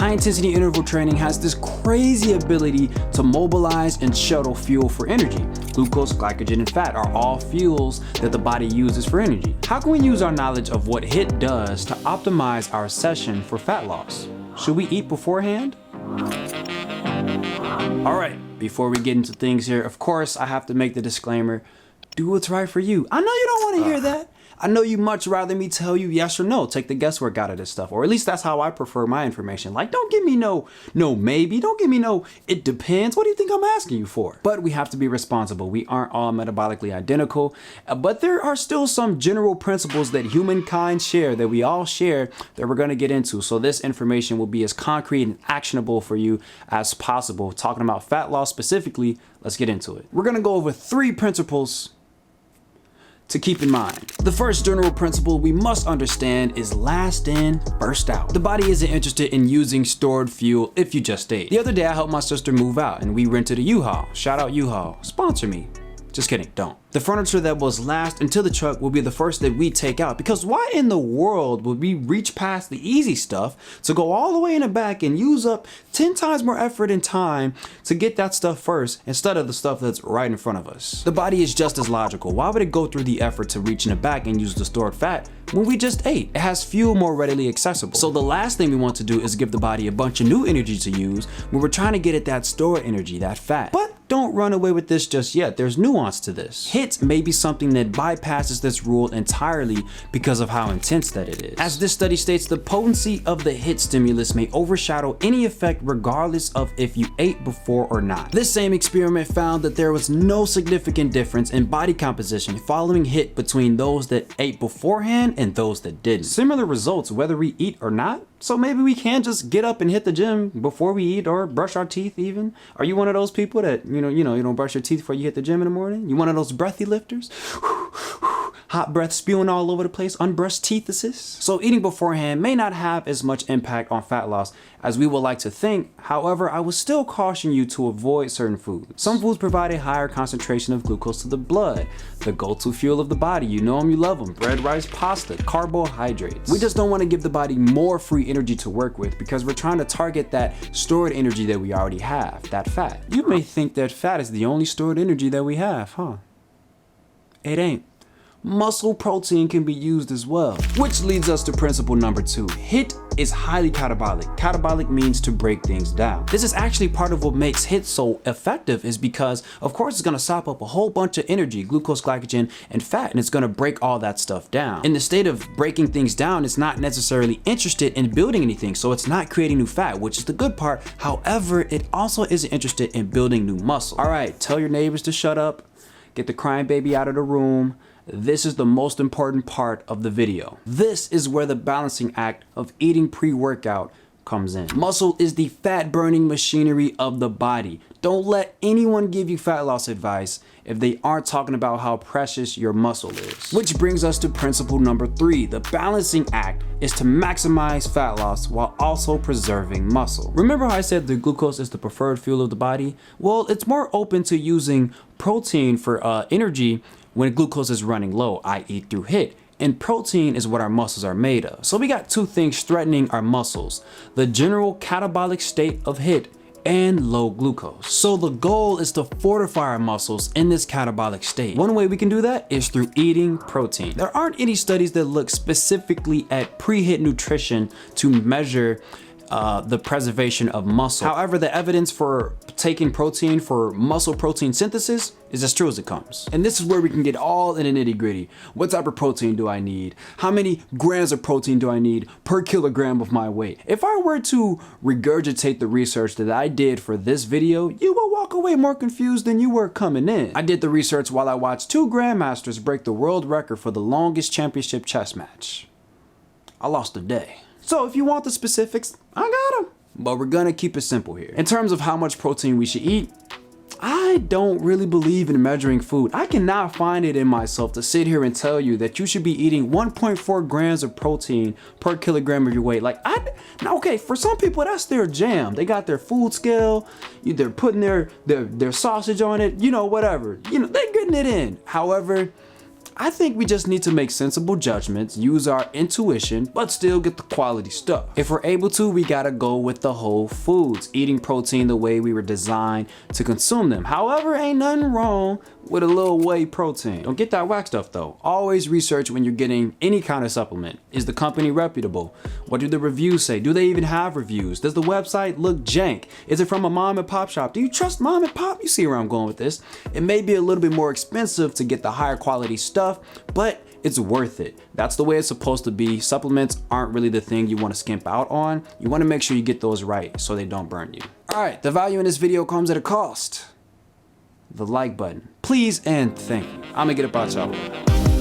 High intensity interval training has this crazy ability to mobilize and shuttle fuel for energy. Glucose, glycogen, and fat are all fuels that the body uses for energy. How can we use our knowledge of what HIIT does to optimize our session for fat loss? Should we eat beforehand? All right, before we get into things here, of course, I have to make the disclaimer, do what's right for you. I know you don't want to hear that. I know you much rather me tell you yes or no, take the guesswork out of this stuff, or at least that's how I prefer my information. Like, don't give me no maybe, don't give me no it depends. What do you think I'm asking you for? But we have to be responsible. We aren't all metabolically identical, but there are still some general principles that humankind share, that we all share, that we're gonna get into. So this information will be as concrete and actionable for you as possible. Talking about fat loss specifically, let's get into it. We're gonna go over 3 principles to keep in mind. The first general principle we must understand is last in, first out. The body isn't interested in using stored fuel if you just ate. The other day I helped my sister move out and we rented a U-Haul. Shout out U-Haul, sponsor me. Just kidding, don't. The furniture that was last into the truck will be the first that we take out, because why in the world would we reach past the easy stuff to go all the way in the back and use up 10 times more effort and time to get that stuff first instead of the stuff that's right in front of us? The body is just as logical. Why would it go through the effort to reach in the back and use the stored fat when we just ate? It has fuel more readily accessible. So the last thing we want to do is give the body a bunch of new energy to use when we're trying to get at that stored energy, that fat. But don't run away with this just yet. There's nuance to this. HIIT may be something that bypasses this rule entirely because of how intense that it is. As this study states, the potency of the HIIT stimulus may overshadow any effect regardless of if you ate before or not. This same experiment found that there was no significant difference in body composition following HIIT between those that ate beforehand and those that didn't. Similar results whether we eat or not. So maybe we can just get up and hit the gym before we eat, or brush our teeth even. Are you one of those people that, you don't brush your teeth before you hit the gym in the morning? You one of those breathy lifters? Hot breath spewing all over the place, unbrushed teethuses. So eating beforehand may not have as much impact on fat loss as we would like to think. However, I would still caution you to avoid certain foods. Some foods provide a higher concentration of glucose to the blood, the go-to fuel of the body. You know them, you love them. Bread, rice, pasta, carbohydrates. We just don't want to give the body more free energy to work with because we're trying to target that stored energy that we already have, that fat. You may think that fat is the only stored energy that we have, huh? It ain't. Muscle protein can be used as well. Which leads us to principle number 2. HIIT is highly catabolic. Catabolic means to break things down. This is actually part of what makes HIIT so effective, is because of course it's gonna sop up a whole bunch of energy, glucose, glycogen, and fat, and it's gonna break all that stuff down. In the state of breaking things down, it's not necessarily interested in building anything, so it's not creating new fat, which is the good part. However, it also isn't interested in building new muscle. All right, tell your neighbors to shut up, get the crying baby out of the room. This is the most important part of the video. This is where the balancing act of eating pre-workout comes in. Muscle is the fat burning machinery of the body. Don't let anyone give you fat loss advice if they aren't talking about how precious your muscle is. Which brings us to principle number 3. The balancing act is to maximize fat loss while also preserving muscle. Remember how I said the glucose is the preferred fuel of the body? Well, it's more open to using protein for energy when glucose is running low, i.e. through HIIT. And protein is what our muscles are made of. So we got 2 things threatening our muscles: the general catabolic state of HIIT and low glucose. So the goal is to fortify our muscles in this catabolic state. One way we can do that is through eating protein. There aren't any studies that look specifically at pre-HIIT nutrition to measure the preservation of muscle. However, the evidence for taking protein for muscle protein synthesis is as true as it comes. And this is where we can get all in the nitty gritty. What type of protein do I need? How many grams of protein do I need per kilogram of my weight? If I were to regurgitate the research that I did for this video, you will walk away more confused than you were coming in. I did the research while I watched 2 grandmasters break the world record for the longest championship chess match. I lost a day. So if you want the specifics, I got them. But we're gonna keep it simple here. In terms of how much protein we should eat, I don't really believe in measuring food. I cannot find it in myself to sit here and tell you that you should be eating 1.4 grams of protein per kilogram of your weight. Now, okay, for some people that's their jam. They got their food scale, they're putting their sausage on it, whatever. They're getting it in. However, I think we just need to make sensible judgments, use our intuition, but still get the quality stuff. If we're able to, we gotta go with the whole foods, eating protein the way we were designed to consume them. However, ain't nothing wrong with a little whey protein. Don't get that whack stuff though. Always research when you're getting any kind of supplement. Is the company reputable? What do the reviews say? Do they even have reviews? Does the website look jank? Is it from a mom and pop shop? Do you trust mom and pop? You see where I'm going with this. It may be a little bit more expensive to get the higher quality stuff, but it's worth it. That's the way it's supposed to be. Supplements aren't really the thing you want to skimp out on. You want to make sure you get those right so they don't burn you. All right, the value in this video comes at a cost. The like button. Please and thank you. I'm gonna get up out y'all.